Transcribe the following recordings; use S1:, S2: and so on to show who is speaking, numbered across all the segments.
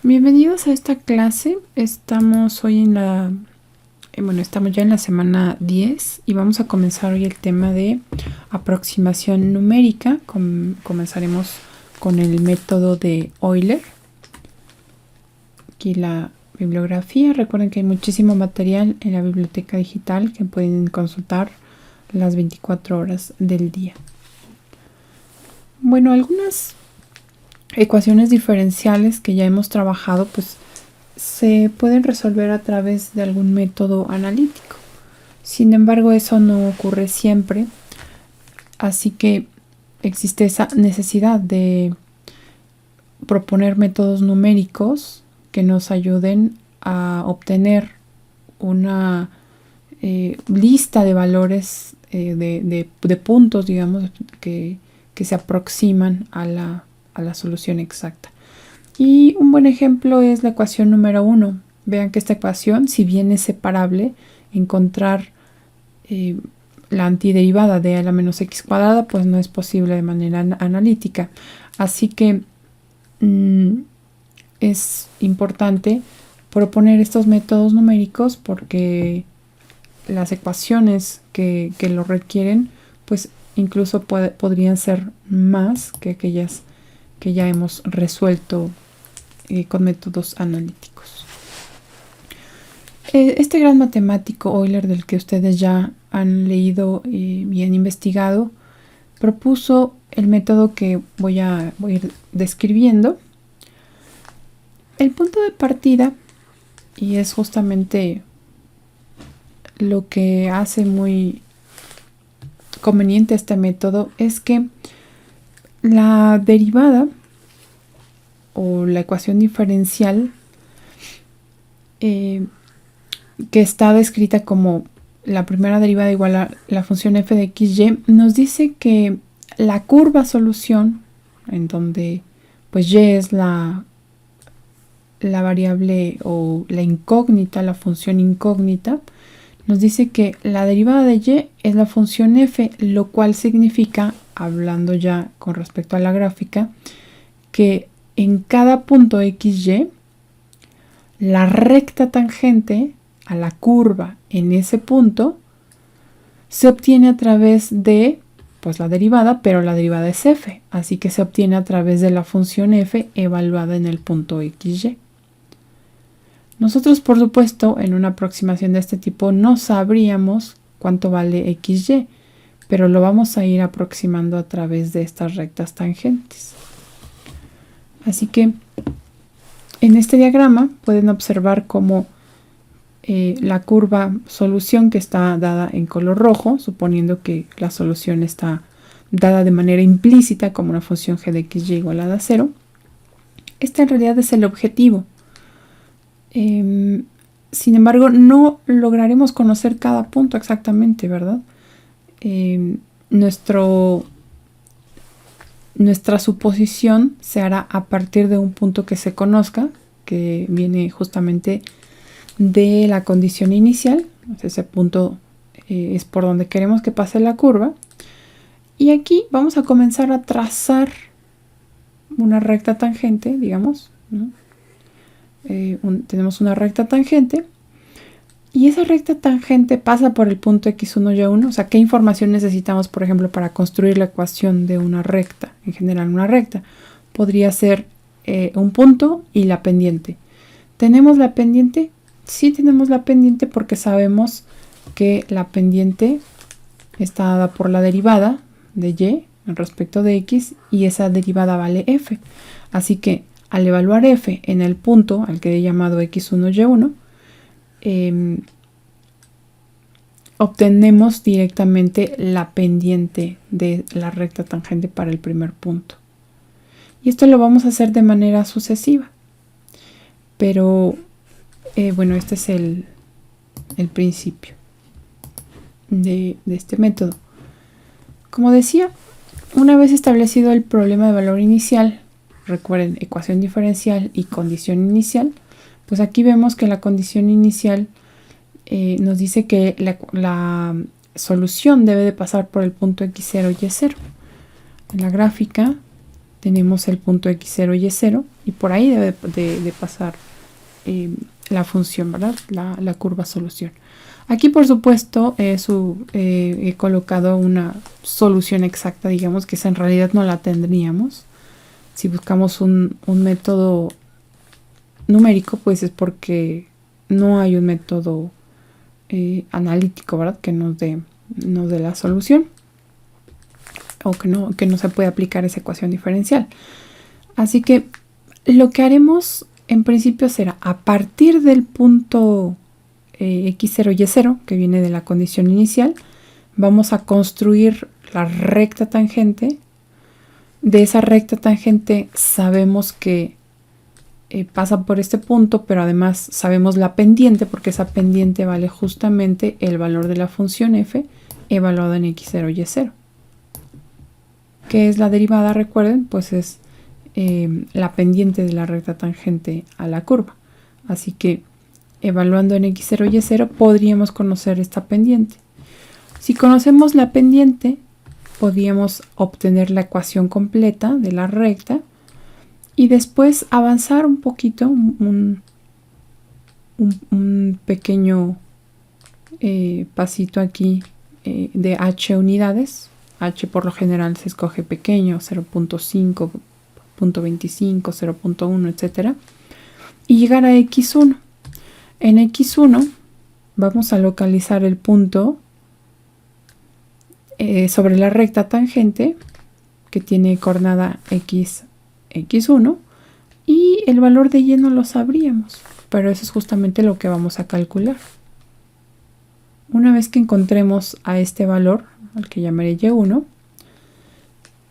S1: Bienvenidos a esta clase. Estamos hoy estamos ya en la semana 10 y vamos a comenzar hoy el tema de aproximación numérica. Comenzaremos con el método de Euler. Aquí la bibliografía. Recuerden que hay muchísimo material en la biblioteca digital que pueden consultar las 24 horas del día. Bueno, algunas ecuaciones diferenciales que ya hemos trabajado, pues se pueden resolver a través de algún método analítico. Sin embargo, eso no ocurre siempre, así que existe esa necesidad de proponer métodos numéricos que nos ayuden a obtener una lista de valores de puntos, digamos, que se aproximan a la solución exacta. Y un buen ejemplo es la ecuación número 1. Vean que esta ecuación, si bien es separable, encontrar la antiderivada de a la menos x cuadrada, pues no es posible de manera analítica. Así que es importante proponer estos métodos numéricos porque las ecuaciones que lo requieren, pues incluso podrían ser más que aquellas que ya hemos resuelto con métodos analíticos. Este gran matemático Euler, del que ustedes ya han leído y han investigado, propuso el método que voy a ir describiendo. El punto de partida, y es justamente lo que hace muy conveniente este método, es que la derivada o la ecuación diferencial que está descrita como la primera derivada igual a la función f de xy, nos dice que la curva solución, en donde pues y es la variable o la incógnita, la función incógnita, nos dice que la derivada de y es la función f, lo cual significa, hablando ya con respecto a la gráfica, que en cada punto xy, la recta tangente a la curva en ese punto se obtiene a través de pues la derivada, pero la derivada es f, así que se obtiene a través de la función f evaluada en el punto xy. Nosotros, por supuesto, en una aproximación de este tipo no sabríamos cuánto vale xy, pero lo vamos a ir aproximando a través de estas rectas tangentes. Así que en este diagrama pueden observar cómo la curva solución, que está dada en color rojo, suponiendo que la solución está dada de manera implícita como una función g de xy igualada a 0, este en realidad es el objetivo. Sin embargo, no lograremos conocer cada punto exactamente, ¿verdad? Nuestra suposición se hará a partir de un punto que se conozca, que viene justamente de la condición inicial. Ese punto es por donde queremos que pase la curva. Y aquí vamos a comenzar a trazar una recta tangente, digamos, ¿no? Tenemos una recta tangente y esa recta tangente pasa por el punto x1, y1. O sea, ¿qué información necesitamos, por ejemplo, para construir la ecuación de una recta? En general, una recta podría ser un punto y la pendiente. ¿Tenemos la pendiente? Sí, tenemos la pendiente porque sabemos que la pendiente está dada por la derivada de y respecto de x, y esa derivada vale f. Así que al evaluar f en el punto al que he llamado x1, y1, obtenemos directamente la pendiente de la recta tangente para el primer punto. Y esto lo vamos a hacer de manera sucesiva. Pero, bueno, este es el principio de este método. Como decía, una vez establecido el problema de valor inicial, recuerden, ecuación diferencial y condición inicial, pues aquí vemos que la condición inicial nos dice que la solución debe de pasar por el punto x0 y y0. En la gráfica tenemos el punto x0 y y0 y por ahí debe de pasar la función, ¿verdad? La curva solución. Aquí, por supuesto, he colocado una solución exacta, digamos, que esa en realidad no la tendríamos. Si buscamos un método numérico, pues es porque no hay un método analítico, ¿verdad? Que nos dé la solución o que no se puede aplicar esa ecuación diferencial. Así que lo que haremos en principio será a partir del punto x0 y y0 que viene de la condición inicial, vamos a construir la recta tangente. De esa recta tangente sabemos que pasa por este punto, pero además sabemos la pendiente porque esa pendiente vale justamente el valor de la función f evaluada en x0 y y0. ¿Qué es la derivada? Recuerden, pues es la pendiente de la recta tangente a la curva. Así que evaluando en x0 y y0 podríamos conocer esta pendiente. Si conocemos la pendiente, podríamos obtener la ecuación completa de la recta y después avanzar un poquito, un pequeño pasito aquí de h unidades. H por lo general se escoge pequeño, 0.5, 0.25, 0.1, etc. Y llegar a x1. En x1 vamos a localizar el punto sobre la recta tangente que tiene coordenada x1 y el valor de y no lo sabríamos, pero eso es justamente lo que vamos a calcular. Una vez que encontremos a este valor, al que llamaré y1,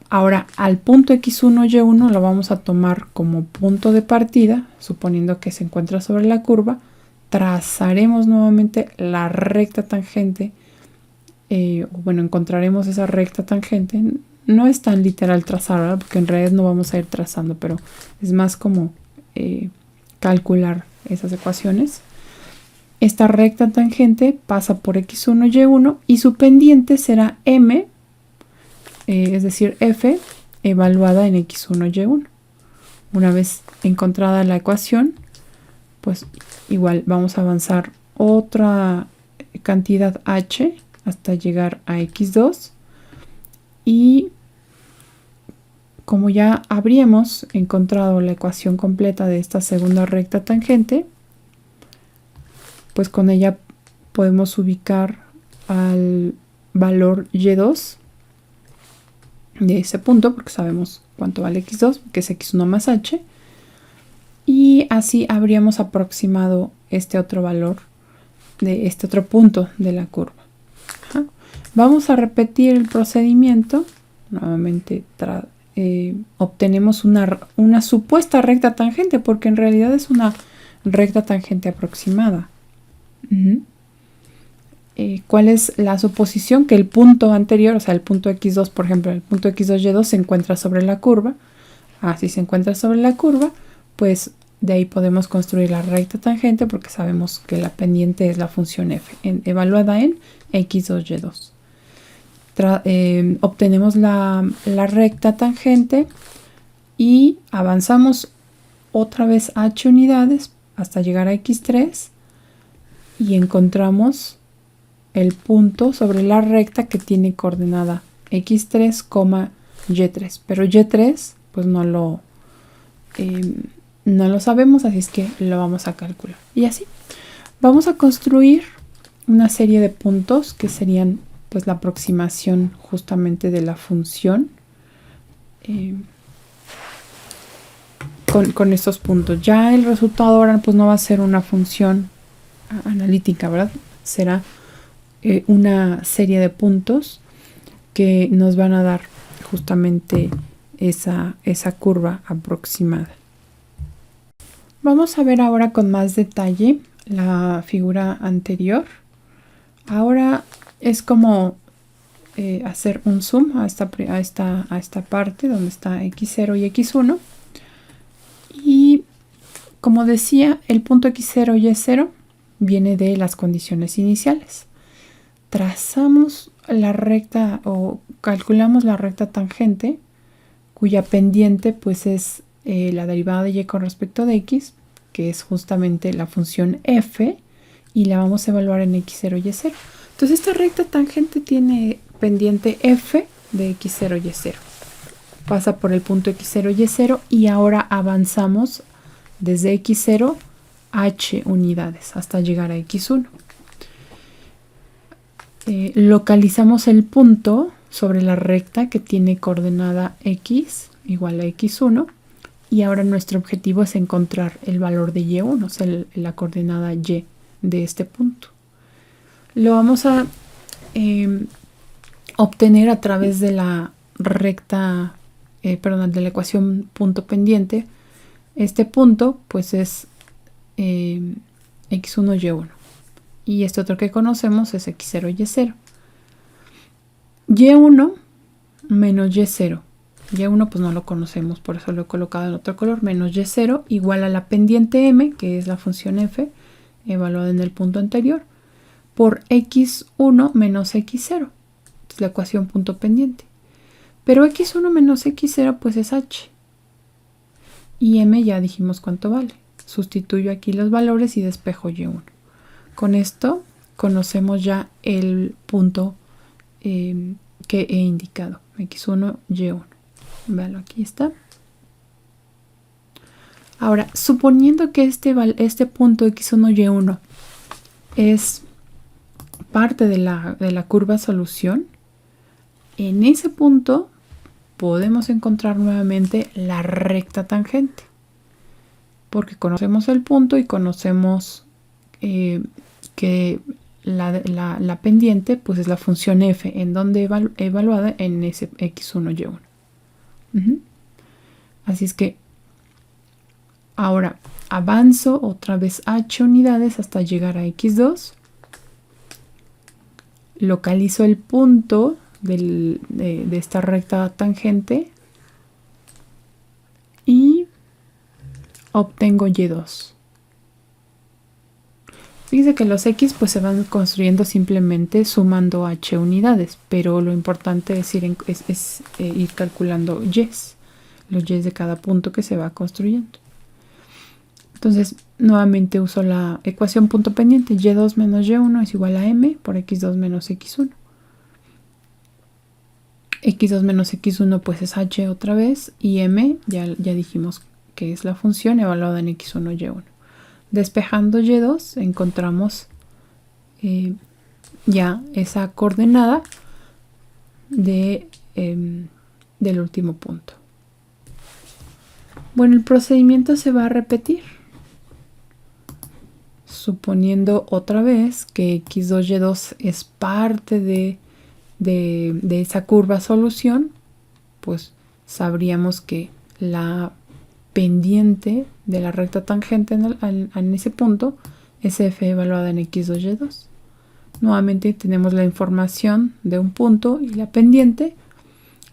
S1: ahora al punto x1 y1 lo vamos a tomar como punto de partida, suponiendo que se encuentra sobre la curva. Trazaremos nuevamente la recta tangente, bueno, encontraremos esa recta tangente. No es tan literal trazar, ¿verdad? Porque en realidad no vamos a ir trazando, pero es más como calcular esas ecuaciones. Esta recta tangente pasa por x1 y y1 y su pendiente será m, es decir, f, evaluada en x1 y y1. Una vez encontrada la ecuación, pues igual vamos a avanzar otra cantidad h hasta llegar a x2 y como ya habríamos encontrado la ecuación completa de esta segunda recta tangente, pues con ella podemos ubicar al valor y2 de ese punto, porque sabemos cuánto vale x2, que es x1 más h, y así habríamos aproximado este otro valor de este otro punto de la curva. Ajá. Vamos a repetir el procedimiento. Nuevamente obtenemos una supuesta recta tangente, porque en realidad es una recta tangente aproximada. ¿Cuál es la suposición? Que el punto anterior, o sea, el punto x2, por ejemplo, el punto x2, y2 se encuentra sobre la curva. Si se encuentra sobre la curva, pues de ahí podemos construir la recta tangente porque sabemos que la pendiente es la función f, evaluada en x2, y2. Obtenemos la recta tangente y avanzamos otra vez h unidades hasta llegar a x3 y encontramos el punto sobre la recta que tiene coordenada x3, y3, pero y3 pues no lo sabemos, así es que lo vamos a calcular. Y así vamos a construir una serie de puntos que serían pues la aproximación justamente de la función con estos puntos. Ya el resultado ahora pues no va a ser una función analítica, ¿verdad? Será una serie de puntos que nos van a dar justamente esa curva aproximada. Vamos a ver ahora con más detalle la figura anterior. Ahora es como hacer un zoom a esta parte donde está x0 y x1. Y como decía, el punto x0 y y0 viene de las condiciones iniciales. Trazamos la recta o calculamos la recta tangente cuya pendiente pues es la derivada de y con respecto de x, que es justamente la función f, y la vamos a evaluar en x0, y0. Entonces esta recta tangente tiene pendiente f de x0, y0. Pasa por el punto x0, y0 y ahora avanzamos desde x0 h unidades hasta llegar a x1. Localizamos el punto sobre la recta que tiene coordenada x igual a x1 y ahora nuestro objetivo es encontrar el valor de y1, o sea, la coordenada y de este punto. Lo vamos a obtener a través de la recta, de la ecuación punto pendiente. Este punto pues es x1, y1. Y este otro que conocemos es x0, y0. y1 menos y0. y1 pues no lo conocemos, por eso lo he colocado en otro color. Menos y0 igual a la pendiente m, que es la función f, evaluada en el punto anterior, por x1 menos x0. Es la ecuación punto pendiente. Pero x1 menos x0 pues es h. Y m ya dijimos cuánto vale. Sustituyo aquí los valores y despejo y1. Con esto conocemos ya el punto que he indicado. x1, y1. Véanlo, aquí está. Ahora, suponiendo que este punto x1, y1 es parte de la curva solución, en ese punto podemos encontrar nuevamente la recta tangente, porque conocemos el punto y conocemos que la pendiente pues es la función f, en donde evaluada en ese x1, y1. Así es que ahora avanzo otra vez h unidades hasta llegar a x2. Localizo el punto de esta recta tangente y obtengo y2. Fíjense que los x pues se van construyendo simplemente sumando h unidades, pero lo importante es ir calculando los y de cada punto que se va construyendo. Entonces nuevamente uso la ecuación punto pendiente. y2 menos y1 es igual a m por x2 menos x1. x2 menos x1 pues es h otra vez, y m ya dijimos que es la función evaluada en x1, y1. Despejando y2 encontramos ya esa coordenada del último punto. Bueno, el procedimiento se va a repetir. Suponiendo otra vez que x2, y2 es parte de esa curva solución, pues sabríamos que la pendiente de la recta tangente en ese punto es f evaluada en x2, y2. Nuevamente tenemos la información de un punto y la pendiente,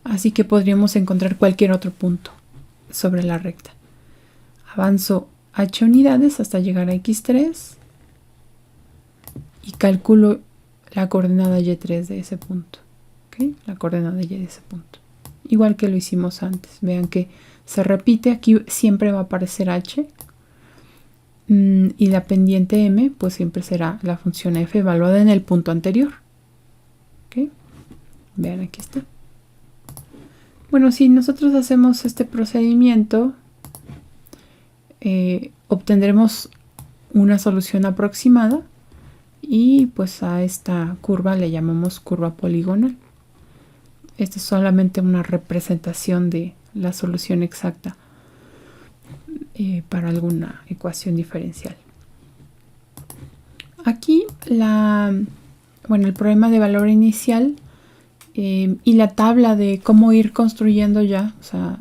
S1: así que podríamos encontrar cualquier otro punto sobre la recta. Avanzo h unidades hasta llegar a x3 y calculo la coordenada y3 de ese punto. ¿Okay? La coordenada y de ese punto. Igual que lo hicimos antes. Vean que se repite, aquí siempre va a aparecer h, y la pendiente m pues siempre será la función f evaluada en el punto anterior. ¿Okay? Vean, aquí está. Bueno, si nosotros hacemos este procedimiento, obtendremos una solución aproximada y pues a esta curva le llamamos curva poligonal. Esta es solamente una representación de la solución exacta para alguna ecuación diferencial. Aquí el problema de valor inicial y la tabla de cómo ir construyendo ya, o sea,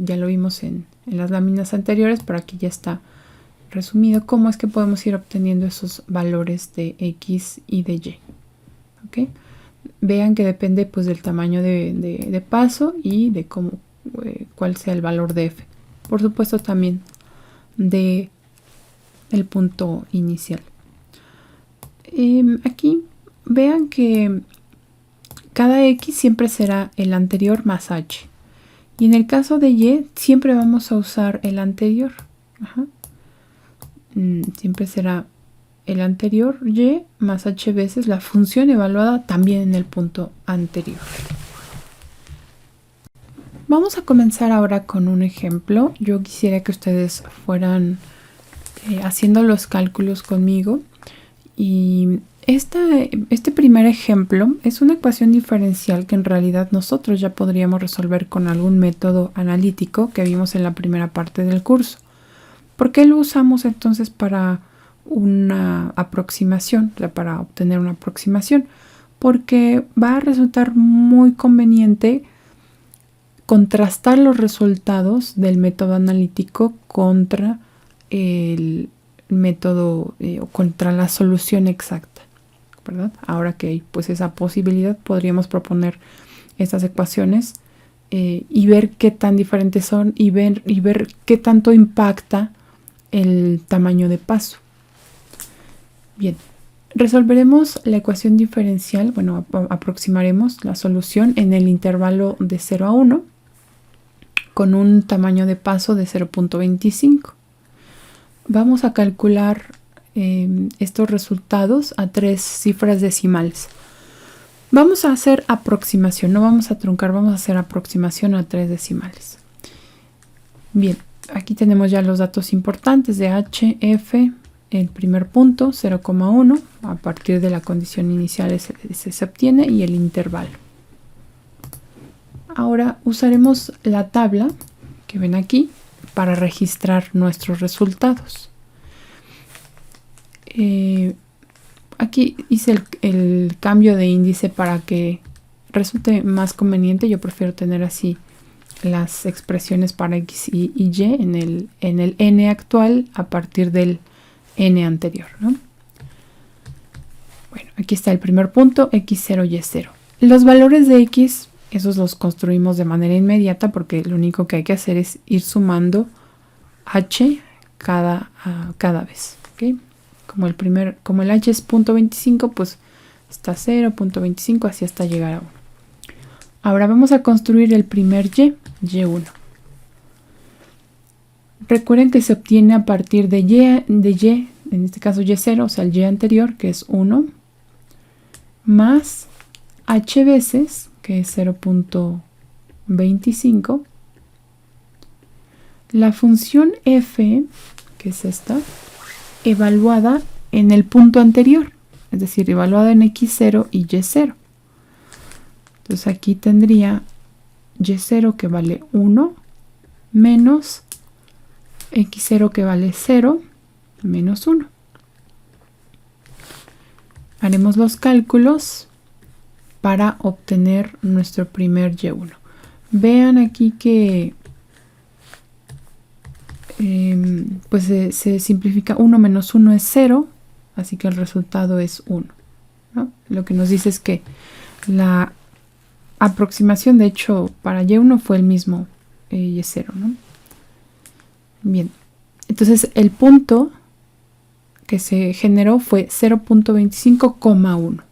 S1: ya lo vimos en las láminas anteriores, pero aquí ya está resumido cómo es que podemos ir obteniendo esos valores de x y de y. ¿Okay? Vean que depende pues del tamaño de paso y de cuál sea el valor de f. Por supuesto también de el punto inicial. Aquí vean que cada x siempre será el anterior más h. Y en el caso de y, siempre vamos a usar el anterior. Siempre será el anterior y más h veces la función evaluada también en el punto anterior. Vamos a comenzar ahora con un ejemplo. Yo quisiera que ustedes fueran haciendo los cálculos conmigo. Y este primer ejemplo es una ecuación diferencial que en realidad nosotros ya podríamos resolver con algún método analítico que vimos en la primera parte del curso. ¿Por qué lo usamos entonces para una aproximación, para obtener una aproximación? Porque va a resultar muy conveniente contrastar los resultados del método analítico contra el método o contra la solución exacta, ¿verdad? Ahora que hay pues esa posibilidad, podríamos proponer estas ecuaciones y ver qué tan diferentes son y ver qué tanto impacta el tamaño de paso. Bien, resolveremos la ecuación diferencial, bueno, aproximaremos la solución en el intervalo de 0 a 1 con un tamaño de paso de 0.25. Vamos a calcular estos resultados a 3 cifras decimales. Vamos a hacer aproximación, no vamos a truncar, vamos a hacer aproximación a 3 decimales. Bien, aquí tenemos ya los datos importantes de h, f, el primer punto 0,1, a partir de la condición inicial se obtiene, y el intervalo. Ahora usaremos la tabla que ven aquí para registrar nuestros resultados. Aquí hice el cambio de índice para que resulte más conveniente. Yo prefiero tener así las expresiones para x y y en el n actual a partir del n anterior, ¿no? Bueno, aquí está el primer punto, x0, y0. Los valores de x, esos los construimos de manera inmediata porque lo único que hay que hacer es ir sumando h cada vez, ¿okay? Como el h es 0.25, pues está 0.25, así hasta llegar a 1. Ahora vamos a construir el primer y1. Recuerden que se obtiene a partir de y, en este caso y0, o sea el y anterior, que es 1, más h veces, que es 0.25, la función f, que es esta, evaluada en el punto anterior, es decir, evaluada en x0 y y0. Entonces aquí tendría y0 que vale 1 menos x0 que vale 0 menos 1. Haremos los cálculos para obtener nuestro primer y1. Vean aquí que pues se simplifica. 1 menos 1 es 0, así que el resultado es 1, ¿no? Lo que nos dice es que la aproximación, de hecho, para y1 fue el mismo y0, ¿no? Bien, entonces el punto que se generó fue 0.25,1.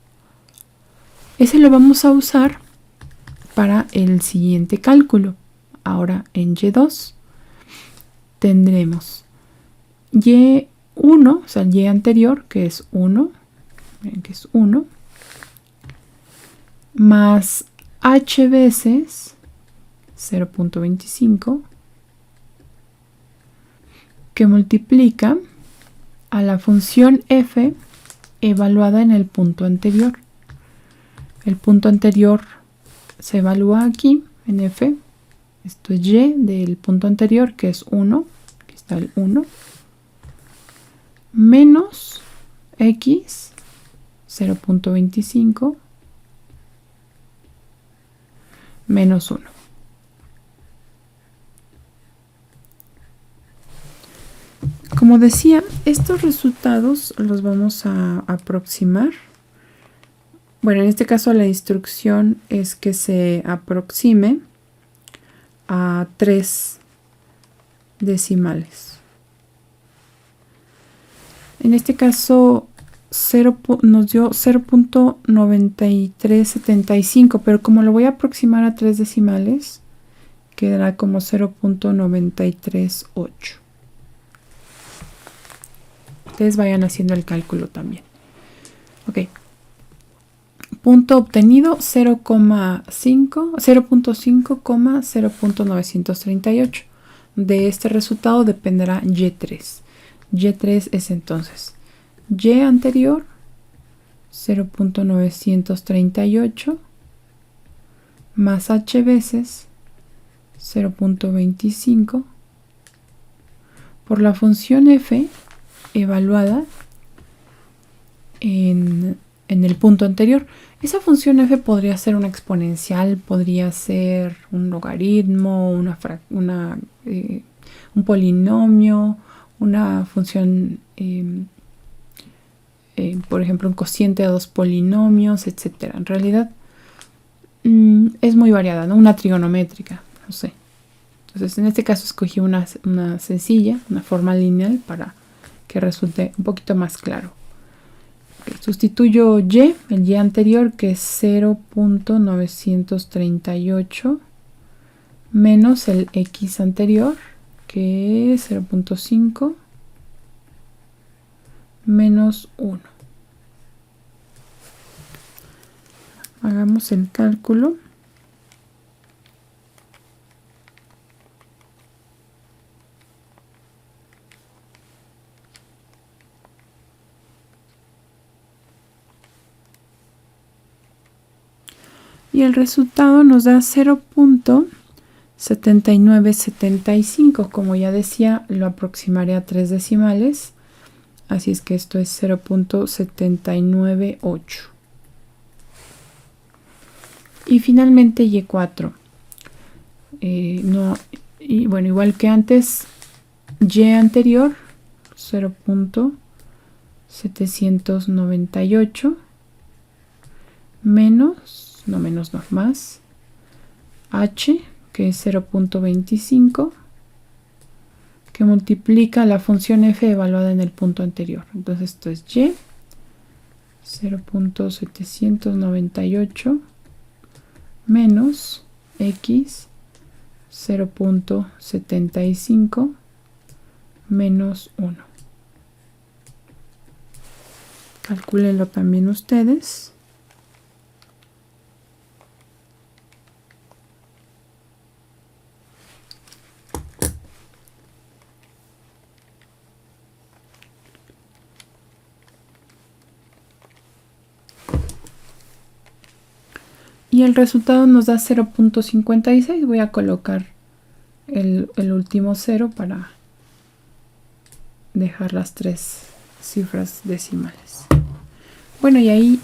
S1: Ese lo vamos a usar para el siguiente cálculo. Ahora en y2 tendremos y1, o sea el y anterior, que es 1, miren que es 1, más h veces 0.25, que multiplica a la función f evaluada en el punto anterior. El punto anterior se evalúa aquí en f. Esto es y del punto anterior, que es 1. Aquí está el 1. Menos x 0.25 menos 1. Como decía, estos resultados los vamos a aproximar. Bueno, en este caso la instrucción es que se aproxime a 3 decimales. En este caso nos dio 0.9375, pero como lo voy a aproximar a 3 decimales, quedará como 0.938. Ustedes vayan haciendo el cálculo también. Ok. Punto obtenido 0.5,0.938. De este resultado dependerá Y3. Y3 es entonces Y anterior 0.938 más H veces 0.25 por la función f evaluada en el punto anterior. Esa función f podría ser una exponencial, podría ser un logaritmo, un polinomio, una función, por ejemplo, un cociente de dos polinomios, etc. En realidad es muy variada, ¿no? Una trigonométrica, no sé. Entonces, en este caso escogí una sencilla, una forma lineal para que resulte un poquito más claro. Sustituyo y, el y anterior, que es 0.938, menos el x anterior, que es 0.5, menos 1. Hagamos el cálculo. Y el resultado nos da 0.7975. Como ya decía, lo aproximaré a 3 decimales. Así es que esto es 0.798. Y finalmente Y4. Y bueno, igual que antes, Y anterior, 0.798 menos, no menos, no, más H, que es 0.25, que multiplica la función f evaluada en el punto anterior. Entonces esto es Y 0.798 menos X 0.75 menos 1. Calcúlenlo también ustedes. Y el resultado nos da 0.56. Voy a colocar el último 0 para dejar las 3 cifras decimales. Bueno, y ahí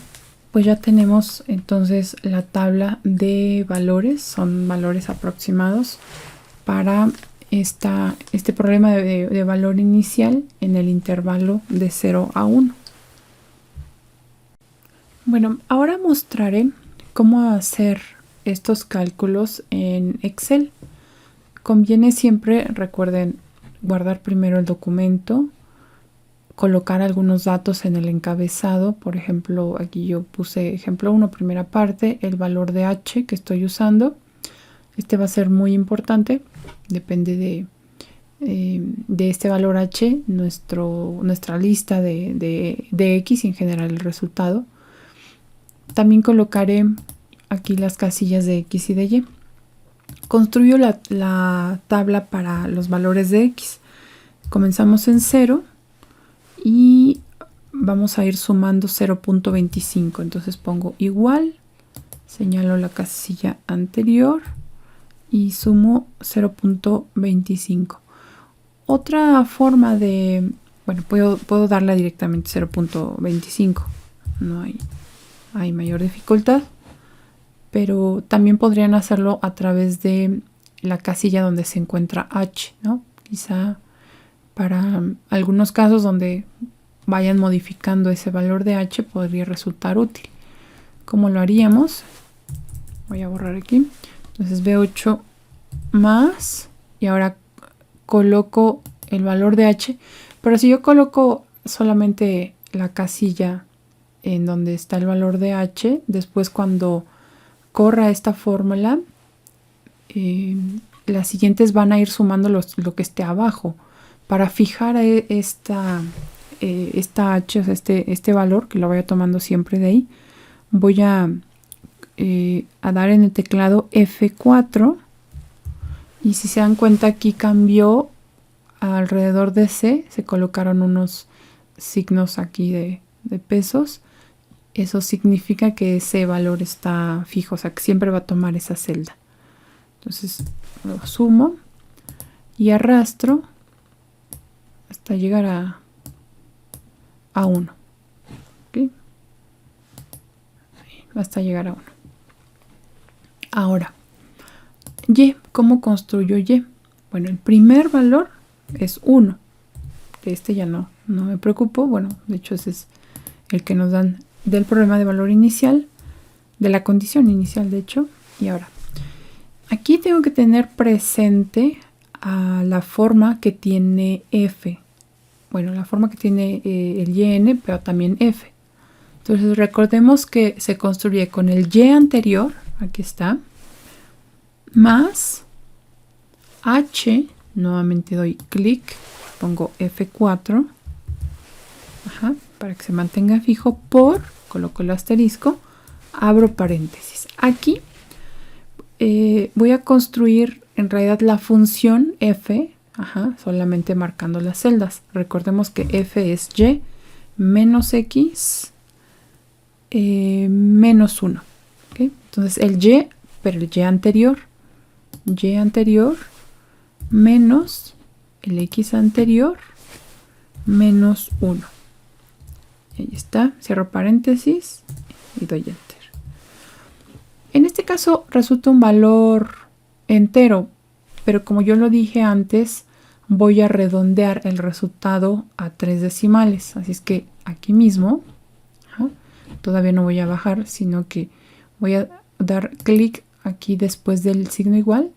S1: pues ya tenemos entonces la tabla de valores. Son valores aproximados para este problema de valor inicial en el intervalo de 0 a 1. Bueno, ahora mostraré cómo hacer estos cálculos en Excel. Conviene siempre, recuerden, guardar primero el documento, colocar algunos datos en el encabezado. Por ejemplo, aquí yo puse ejemplo 1, primera parte, el valor de H que estoy usando. Este va a ser muy importante, depende de este valor H, nuestra lista de X y en general el resultado. También colocaré aquí las casillas de X y de Y. Construyo la tabla para los valores de X. Comenzamos en 0 y vamos a ir sumando 0.25. Entonces pongo igual, señalo la casilla anterior y sumo 0.25. Otra forma de, bueno, puedo darla directamente 0.25. No hay mayor dificultad, pero también podrían hacerlo a través de la casilla donde se encuentra H, ¿no? Quizá para algunos casos donde vayan modificando ese valor de H podría resultar útil. ¿Cómo lo haríamos? Voy a borrar aquí. Entonces B8 más, y ahora coloco el valor de H, pero si yo coloco solamente la casilla en donde está el valor de H, después cuando corra esta fórmula las siguientes van a ir sumando lo que esté abajo. Para fijar esta h, o sea, este valor, que lo vaya tomando siempre de ahí, voy a dar en el teclado F4, y si se dan cuenta aquí cambió alrededor de C, se colocaron unos signos aquí de pesos. Eso significa que ese valor está fijo, o sea que siempre va a tomar esa celda. Entonces lo sumo y arrastro hasta llegar a 1. ¿Okay? Hasta llegar a 1. Ahora, Y, ¿cómo construyo Y? Bueno, el primer valor es 1. De este ya no me preocupo. Bueno, de hecho ese es el que nos dan del problema de valor inicial, de la condición inicial, de hecho. Y ahora, aquí tengo que tener presente a la forma que tiene F. Bueno, la forma que tiene el YN, pero también F. Entonces recordemos que se construye con el Y anterior, aquí está, más H, nuevamente doy clic, pongo F4, para que se mantenga fijo, coloco el asterisco, abro paréntesis. Aquí voy a construir en realidad la función F, solamente marcando las celdas. Recordemos que F es Y menos X menos 1. ¿Okay? Entonces el Y, pero el Y anterior menos el X anterior menos 1. Y ahí está, cierro paréntesis y doy Enter. En este caso resulta un valor entero, pero como yo lo dije antes, voy a redondear el resultado a 3 decimales. Así es que aquí mismo, todavía no voy a bajar, sino que voy a dar clic aquí después del signo igual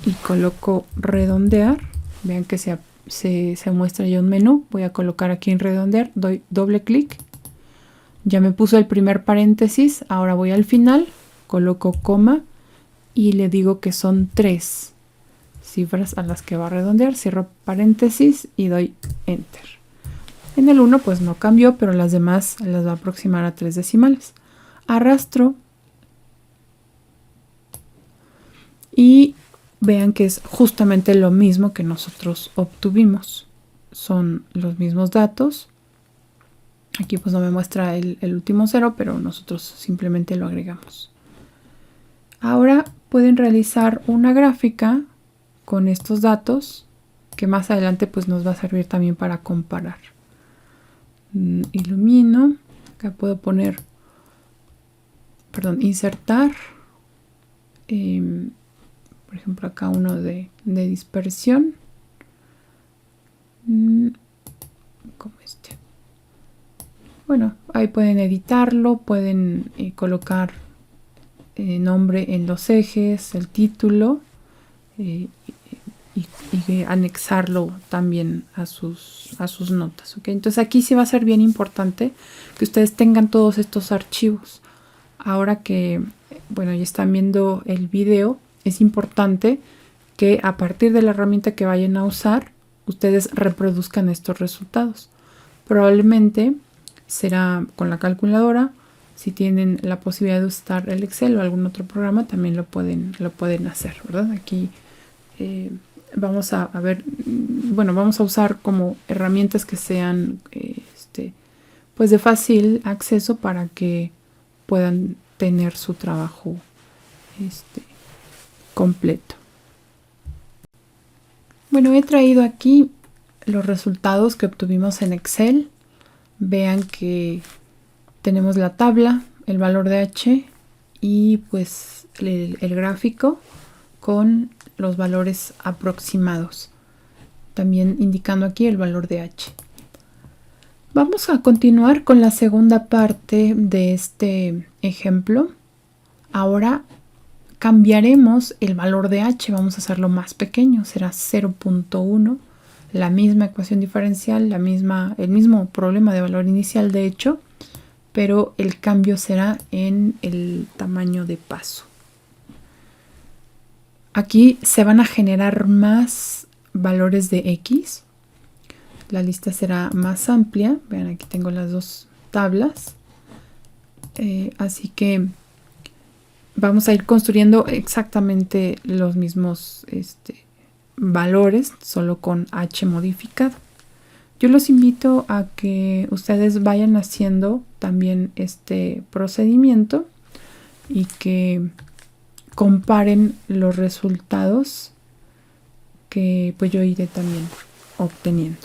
S1: y coloco redondear. Vean que se muestra ya un menú. Voy a colocar aquí en redondear, doy doble clic. Ya me puso el primer paréntesis. Ahora voy al final, coloco coma y le digo que son 3 cifras a las que va a redondear. Cierro paréntesis y doy Enter. En el 1 pues no cambió, pero las demás las va a aproximar a 3 decimales. Arrastro y vean que es justamente lo mismo que nosotros obtuvimos. Son los mismos datos. Aquí pues no me muestra el último 0, pero nosotros simplemente lo agregamos. Ahora pueden realizar una gráfica con estos datos que más adelante pues nos va a servir también para comparar. Ilumino. Acá puedo poner, insertar. Por ejemplo, acá uno de dispersión. Como este. Bueno, ahí pueden editarlo, pueden colocar nombre en los ejes, el título y anexarlo también a sus notas. ¿Okay? Entonces aquí sí va a ser bien importante que ustedes tengan todos estos archivos. Ahora que, bueno, ya están viendo el video, es importante que a partir de la herramienta que vayan a usar, ustedes reproduzcan estos resultados. Probablemente será con la calculadora. Si tienen la posibilidad de usar el Excel o algún otro programa, también lo pueden hacer, ¿verdad? Aquí vamos a ver, bueno, vamos a usar como herramientas que sean pues de fácil acceso para que puedan tener su trabajo completo. Bueno, he traído aquí los resultados que obtuvimos en Excel. Vean que tenemos la tabla, el valor de H y pues el gráfico con los valores aproximados. También indicando aquí el valor de H. Vamos a continuar con la segunda parte de este ejemplo. Ahora cambiaremos el valor de H, vamos a hacerlo más pequeño, será 0.1. La misma ecuación diferencial, el mismo problema de valor inicial de hecho, pero el cambio será en el tamaño de paso. Aquí se van a generar más valores de X. La lista será más amplia. Vean, aquí tengo las dos tablas. Así que vamos a ir construyendo exactamente los mismos valores, solo con H modificado. Yo los invito a que ustedes vayan haciendo también este procedimiento y que comparen los resultados que pues yo iré también obteniendo.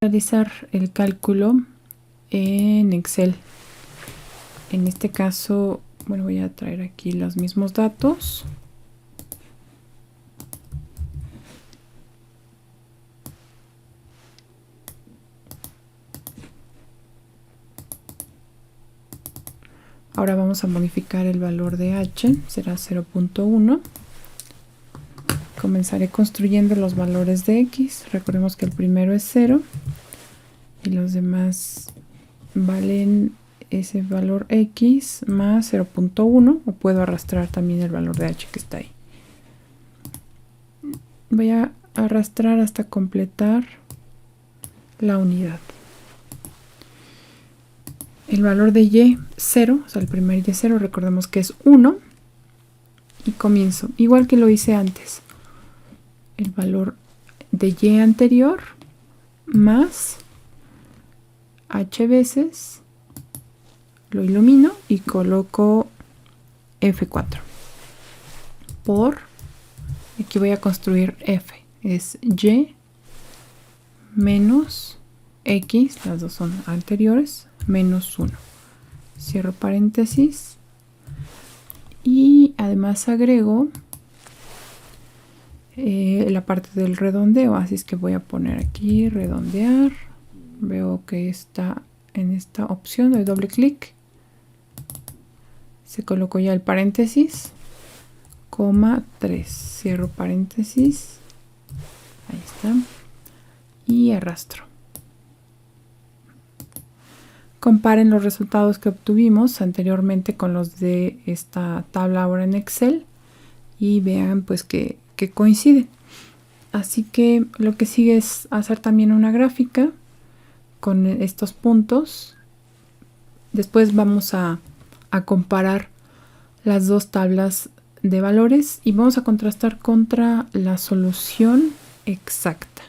S1: Realizar el cálculo en Excel. En este caso, bueno, voy a traer aquí los mismos datos. Ahora vamos a modificar el valor de H, será 0.1. Comenzaré construyendo los valores de X. Recordemos que el primero es 0 y los demás valen ese valor X más 0.1, o puedo arrastrar también el valor de H que está ahí. Voy a arrastrar hasta completar la unidad. El valor de Y, 0, o sea, el primer Y 0, recordemos que es 1. Y comienzo, igual que lo hice antes. El valor de Y anterior más H veces, lo ilumino y coloco F4. Por, aquí voy a construir F, es Y menos X, las dos son anteriores, menos 1. Cierro paréntesis y además agrego la parte del redondeo, así es que voy a poner aquí redondear. Veo que está en esta opción, doy doble clic, se colocó ya el paréntesis, coma 3, cierro paréntesis, ahí está, y arrastro. Comparen los resultados que obtuvimos anteriormente con los de esta tabla ahora en Excel y vean pues que coinciden. Así que lo que sigue es hacer también una gráfica con estos puntos. Después vamos a comparar las dos tablas de valores y vamos a contrastar contra la solución exacta.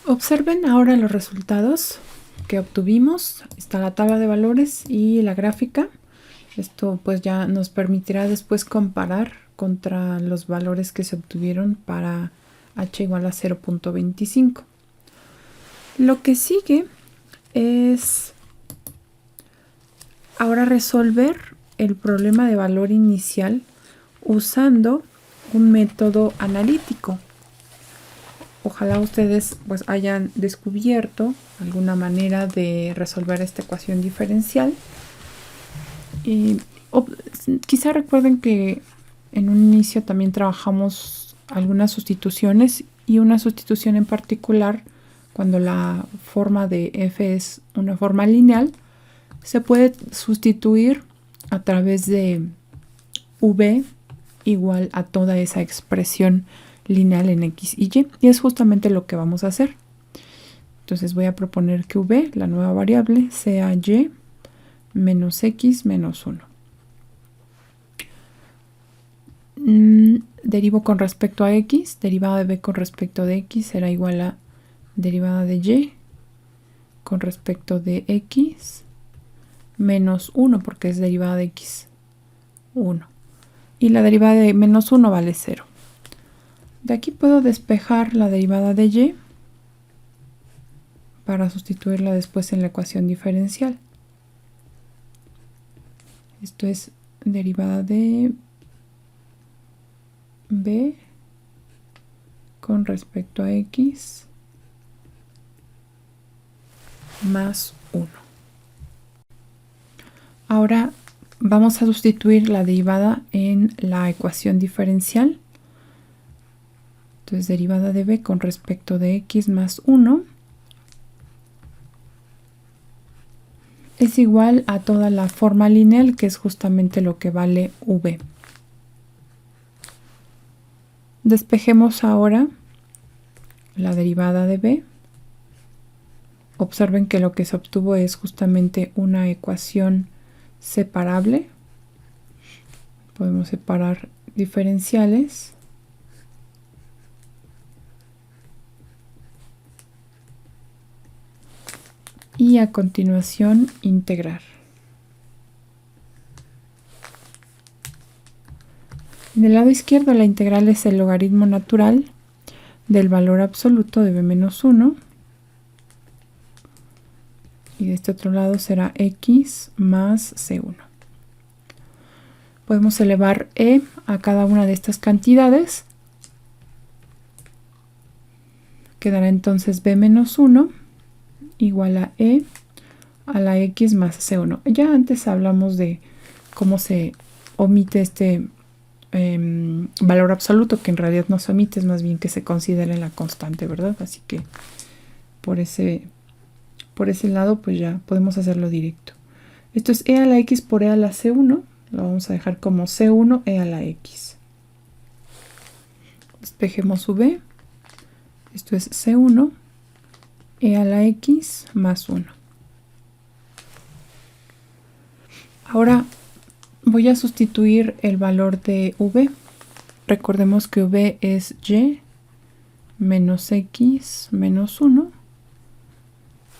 S1: Observen ahora los resultados que obtuvimos. Está la tabla de valores y la gráfica. Esto pues ya nos permitirá después comparar contra los valores que se obtuvieron para h igual a 0.25. Lo que sigue es ahora resolver el problema de valor inicial usando un método analítico. Ojalá ustedes pues hayan descubierto alguna manera de resolver esta ecuación diferencial. Quizá recuerden que en un inicio también trabajamos algunas sustituciones y una sustitución en particular, cuando la forma de f es una forma lineal, se puede sustituir a través de v igual a toda esa expresión lineal en x y y, y es justamente lo que vamos a hacer. Entonces voy a proponer que v, la nueva variable, sea y menos x menos 1. Derivo con respecto a x, derivada de b con respecto de x será igual a derivada de y con respecto de x menos 1, porque es derivada de x, 1. Y la derivada de menos 1 vale 0. De aquí puedo despejar la derivada de y para sustituirla después en la ecuación diferencial. Esto es derivada de b con respecto a x más 1. Ahora vamos a sustituir la derivada en la ecuación diferencial. Entonces derivada de b con respecto de x más 1 es igual a toda la forma lineal, que es justamente lo que vale v. Despejemos ahora la derivada de b. Observen que lo que se obtuvo es justamente una ecuación separable. Podemos separar diferenciales. Y a continuación integrar. En el lado izquierdo la integral es el logaritmo natural del valor absoluto de b menos 1. Y de este otro lado será x más c1. Podemos elevar e a cada una de estas cantidades. Quedará entonces b menos 1 igual a e a la x más c1. Ya antes hablamos de cómo se omite este valor absoluto, que en realidad no se omite, es más bien que se considera la constante, ¿verdad? Así que por ese lado pues ya podemos hacerlo directo. Esto es e a la x por e a la c1. Lo vamos a dejar como c1 e a la x. Despejemos v. Esto es c1 e a la x más 1. Ahora voy a sustituir el valor de v. Recordemos que v es y menos x menos 1.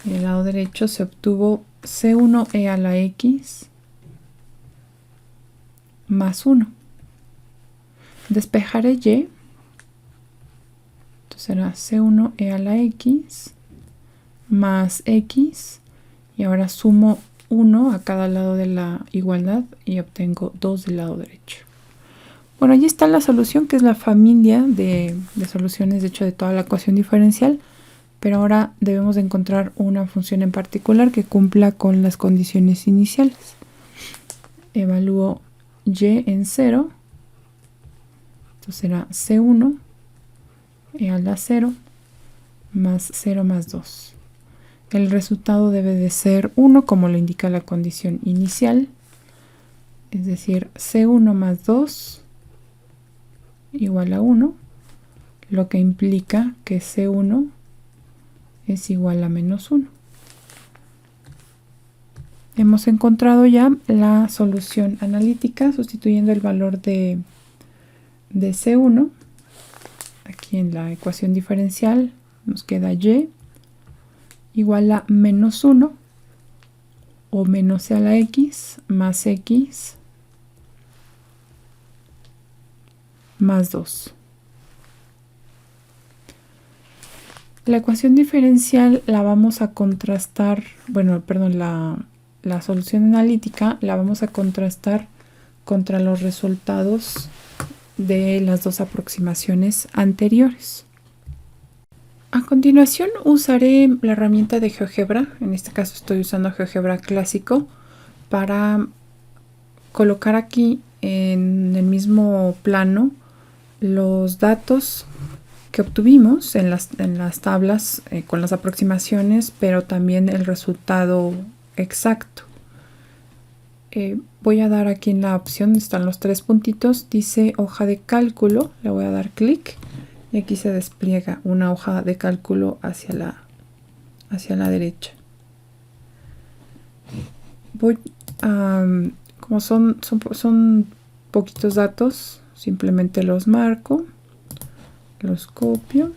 S1: Y del lado derecho se obtuvo c1e a la x más 1. Despejaré y. Entonces será c1e a la x más x. Y ahora sumo 1 a cada lado de la igualdad y obtengo 2 del lado derecho. Bueno, allí está la solución, que es la familia de soluciones de hecho de toda la ecuación diferencial, pero ahora debemos de encontrar una función en particular que cumpla con las condiciones iniciales. Evalúo y en 0, entonces será c1 e a la 0 más 0 más 2. El resultado debe de ser 1 como lo indica la condición inicial, es decir, c1 más 2 igual a 1, lo que implica que c1 es igual a menos 1. Hemos encontrado ya la solución analítica sustituyendo el valor de c1. Aquí en la ecuación diferencial nos queda y igual a menos 1 o menos c a la x más x más 2. La ecuación diferencial la vamos a contrastar, bueno, perdón, la solución analítica la vamos a contrastar contra los resultados de las dos aproximaciones anteriores. A continuación usaré la herramienta de GeoGebra, en este caso estoy usando GeoGebra clásico, para colocar aquí en el mismo plano los datos que obtuvimos en las tablas con las aproximaciones, pero también el resultado exacto. Voy a dar aquí en la opción, están los tres puntitos, dice hoja de cálculo, le voy a dar clic y aquí se despliega una hoja de cálculo hacia la derecha. Voy a, como son poquitos datos, simplemente los marco, los copio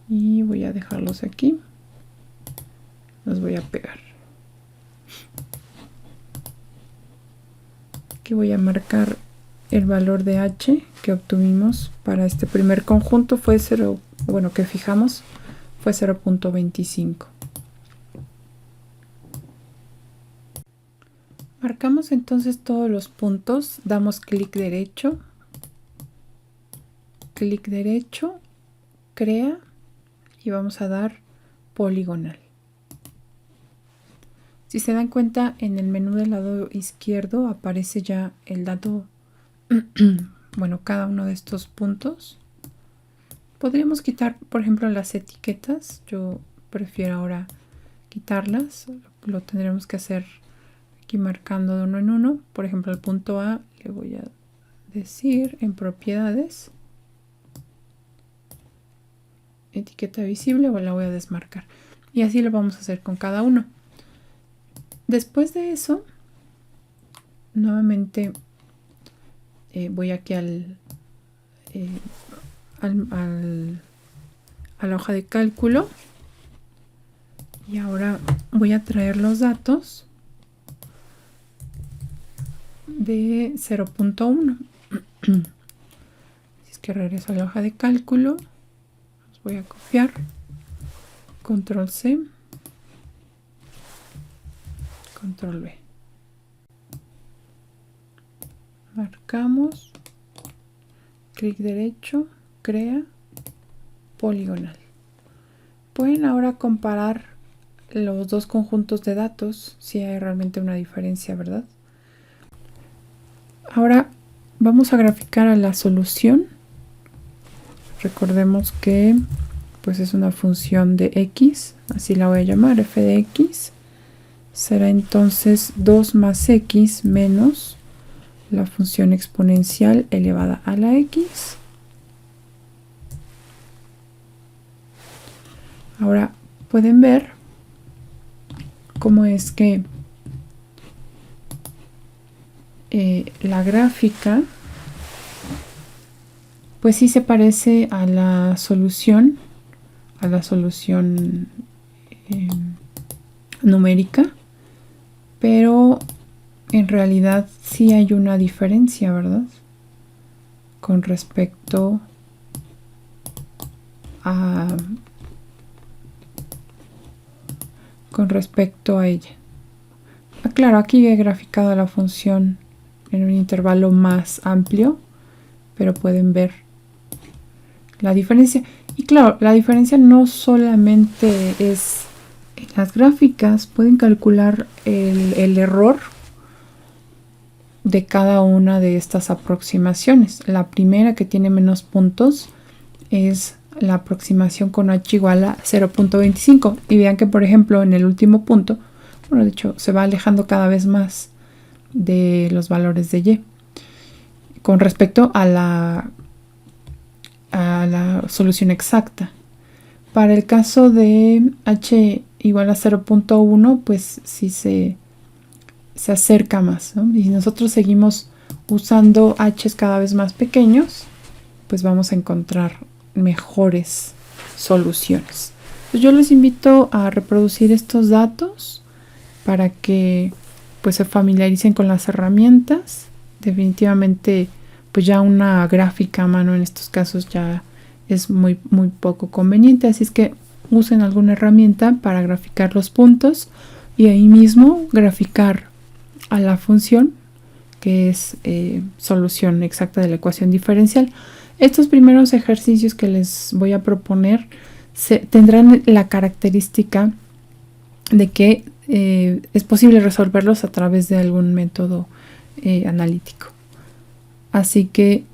S1: y voy a dejarlos aquí, los voy a pegar. Aquí voy a marcar el valor de h que obtuvimos para este primer conjunto, fue 0, bueno, que fijamos fue 0.25. Marcamos entonces todos los puntos, damos clic derecho, crea y vamos a dar poligonal. Si se dan cuenta, en el menú del lado izquierdo aparece ya el dato, bueno, cada uno de estos puntos. Podríamos quitar, por ejemplo, las etiquetas. Yo prefiero ahora quitarlas. Lo tendremos que hacer aquí marcando de uno en uno. Por ejemplo, el punto A le voy a decir en propiedades, etiqueta visible, o la voy a desmarcar. Y así lo vamos a hacer con cada uno. Después de eso, nuevamente voy aquí a la hoja de cálculo y ahora voy a traer los datos de 0.1. Si es que regreso a la hoja de cálculo, los voy a copiar, control C, control V. Marcamos, clic derecho, crea, poligonal. Pueden ahora comparar los dos conjuntos de datos, si hay realmente una diferencia, ¿verdad? Ahora vamos a graficar a la solución. Recordemos que pues es una función de x, así la voy a llamar, f de x. Será entonces 2 más x menos la función exponencial elevada a la x. Ahora pueden ver cómo es que la gráfica pues sí se parece a la solución numérica, pero en realidad sí hay una diferencia, ¿verdad? Con respecto a ella. claro, aquí he graficado la función en un intervalo más amplio, pero pueden ver la diferencia. Y claro, la diferencia no solamente es en las gráficas, pueden calcular el error de cada una de estas aproximaciones. La primera, que tiene menos puntos, es la aproximación con h igual a 0.25. Y vean que, por ejemplo, en el último punto, bueno, de hecho, se va alejando cada vez más de los valores de y con respecto a la solución exacta. Para el caso de h igual a 0.1, pues sí se acerca más, ¿no? Y si nosotros seguimos usando h's cada vez más pequeños, pues vamos a encontrar mejores soluciones. Pues yo les invito a reproducir estos datos para que pues se familiaricen con las herramientas. Definitivamente pues ya una gráfica a mano en estos casos ya es muy poco conveniente, así es que usen alguna herramienta para graficar los puntos y ahí mismo graficar a la función, que es solución exacta de la ecuación diferencial. Estos primeros ejercicios que les voy a proponer tendrán la característica de que es posible resolverlos a través de algún método analítico. Así que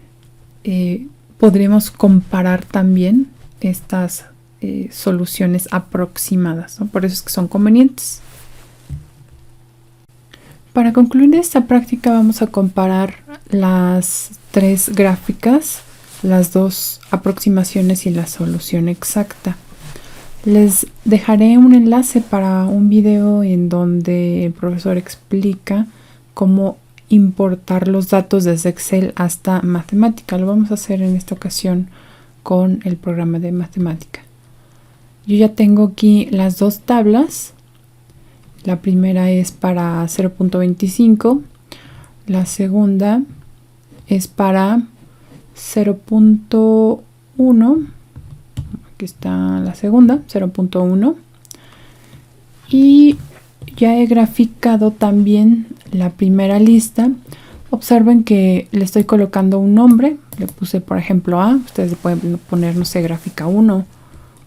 S1: podremos comparar también estas soluciones aproximadas, ¿no? Por eso es que son convenientes. Para concluir esta práctica vamos a comparar las tres gráficas, las dos aproximaciones y la solución exacta. Les dejaré un enlace para un video en donde el profesor explica cómo importar los datos desde Excel hasta Mathematica. Lo vamos a hacer en esta ocasión con el programa de Mathematica. Yo ya tengo aquí las dos tablas. La primera es para 0.25, la segunda es para 0.1, aquí está la segunda, 0.1, y ya he graficado también la primera lista. Observen que le estoy colocando un nombre, le puse por ejemplo A, ustedes le pueden poner, no sé, gráfica 1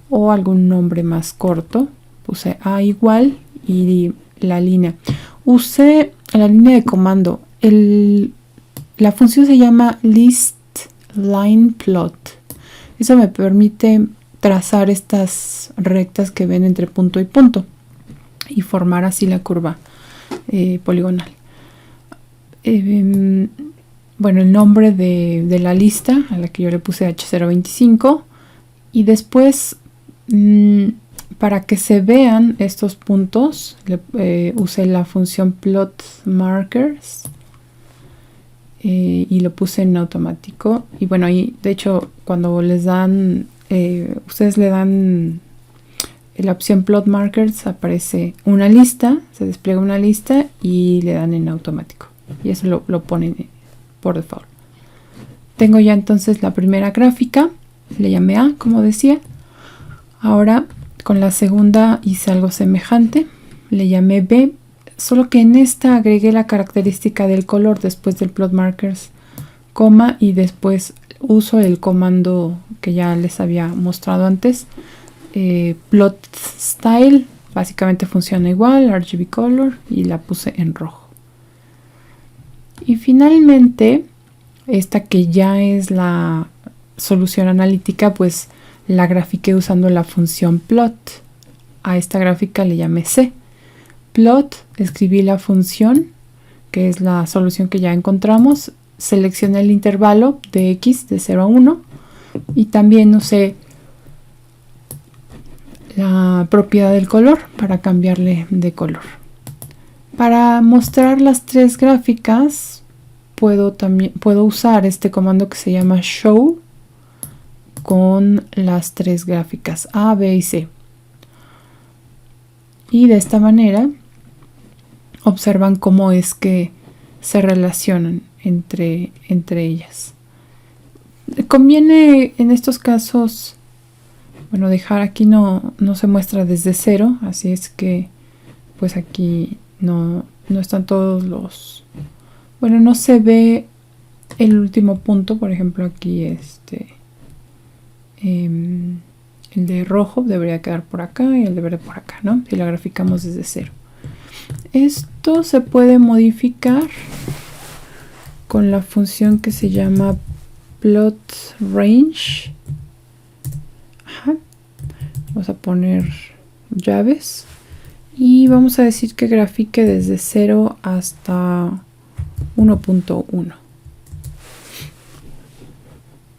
S1: o algún nombre más corto, puse A igual y la línea. Usé la línea de comando. La función se llama listLinePlot. Eso me permite trazar estas rectas que ven entre punto y punto y formar así la curva poligonal. Bueno, el nombre de la lista a la que yo le puse H025 y después para que se vean estos puntos usé la función plotMarkers y lo puse en automático. Y bueno, ahí de hecho cuando les dan ustedes le dan la opción plotMarkers, aparece una lista, se despliega una lista y le dan en automático y eso lo ponen por default. Tengo ya entonces la primera gráfica, le llamé A como decía. Ahora con la segunda hice algo semejante, le llamé B, solo que en esta agregué la característica del color después del plotMarkers, coma, y después uso el comando que ya les había mostrado antes, plotStyle, básicamente funciona igual, RGB color, y la puse en rojo. Y finalmente, esta que ya es la solución analítica, pues la grafiqué usando la función plot. A esta gráfica le llamé C. Plot, escribí la función, que es la solución que ya encontramos. Seleccioné el intervalo de X de 0 a 1 y también usé la propiedad del color para cambiarle de color. Para mostrar las tres gráficas puedo usar este comando que se llama show con las tres gráficas A, B y C. Y de esta manera observan cómo es que se relacionan entre ellas. Conviene en estos casos, bueno, dejar aquí no se muestra desde cero, así es que pues aquí no no están todos los... Bueno, no se ve el último punto, por ejemplo aquí el de rojo debería quedar por acá y el de verde por acá, ¿no? Si la graficamos desde cero. Esto se puede modificar con la función que se llama plot range. Ajá. Vamos a poner llaves y vamos a decir que grafique desde 0 hasta 1.1.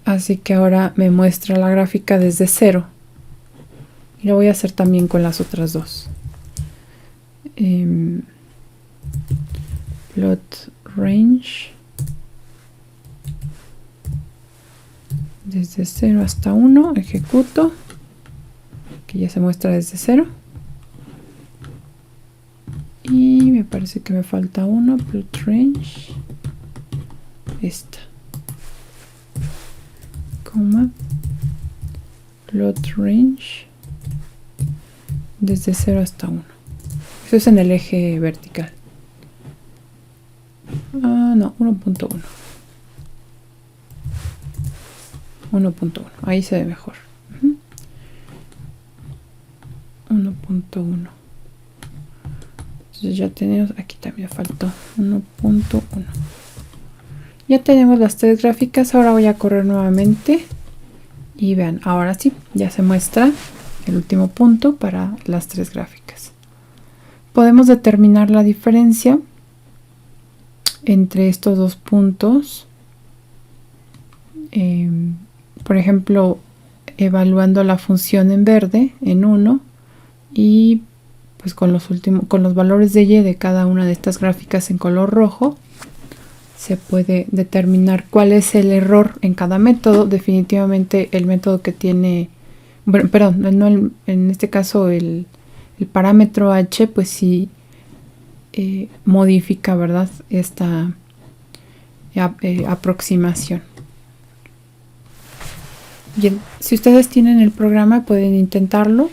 S1: Así que ahora me muestra la gráfica desde 0. Y lo voy a hacer también con las otras dos. Plot range desde 0 hasta 1, ejecuto, que ya se muestra desde 0. Y me parece que me falta uno, plot range, esta, coma, plot range desde 0 hasta 1. Eso es en el eje vertical. No, 1.1. 1.1. Ahí se ve mejor. 1.1. Entonces ya tenemos, aquí también faltó 1.1. Ya tenemos las tres gráficas. Ahora voy a correr nuevamente. Y vean, ahora sí, ya se muestra el último punto para las tres gráficas. Podemos determinar la diferencia entre estos dos puntos. Por ejemplo, evaluando la función en verde, en 1, y pues con los valores de y de cada una de estas gráficas en color rojo, se puede determinar cuál es el error en cada método. Definitivamente el método que tiene, bueno, perdón, no en este caso el parámetro h, pues sí modifica, ¿verdad?, esta aproximación. Bien, si ustedes tienen el programa pueden intentarlo.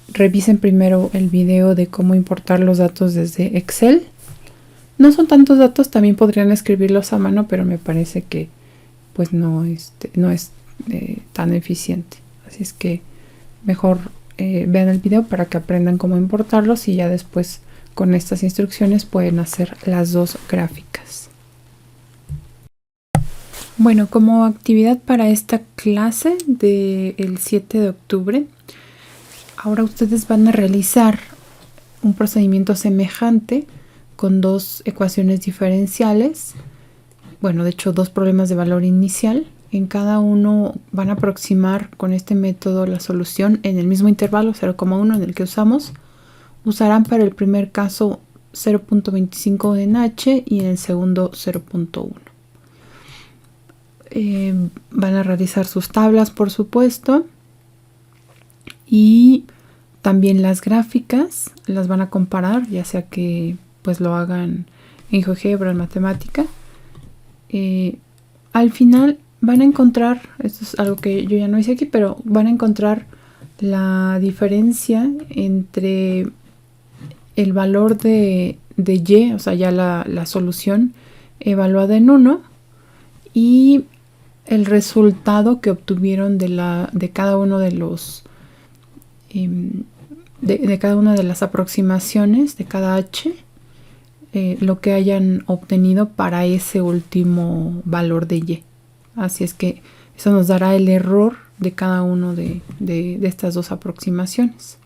S1: Revisen primero el video de cómo importar los datos desde Excel. No son tantos datos, también podrían escribirlos a mano, pero me parece que pues no es tan eficiente. Así es que mejor vean el video para que aprendan cómo importarlos y ya después con estas instrucciones pueden hacer las dos gráficas. Bueno, como actividad para esta clase del 7 de octubre, ahora ustedes van a realizar un procedimiento semejante con dos ecuaciones diferenciales. Bueno, de hecho, dos problemas de valor inicial. En cada uno van a aproximar con este método la solución en el mismo intervalo 0,1 en el que usamos. Usarán para el primer caso 0.25 en h y en el segundo 0.1. Van a realizar sus tablas, por supuesto, y también las gráficas las van a comparar, ya sea que pues lo hagan en GeoGebra, en matemática. Al final van a encontrar, esto es algo que yo ya no hice aquí, pero van a encontrar la diferencia entre el valor de y, o sea, ya la solución evaluada en 1, y el resultado que obtuvieron de cada uno de los de cada una de las aproximaciones de cada h, lo que hayan obtenido para ese último valor de y. Así es que eso nos dará el error de cada uno de estas dos aproximaciones.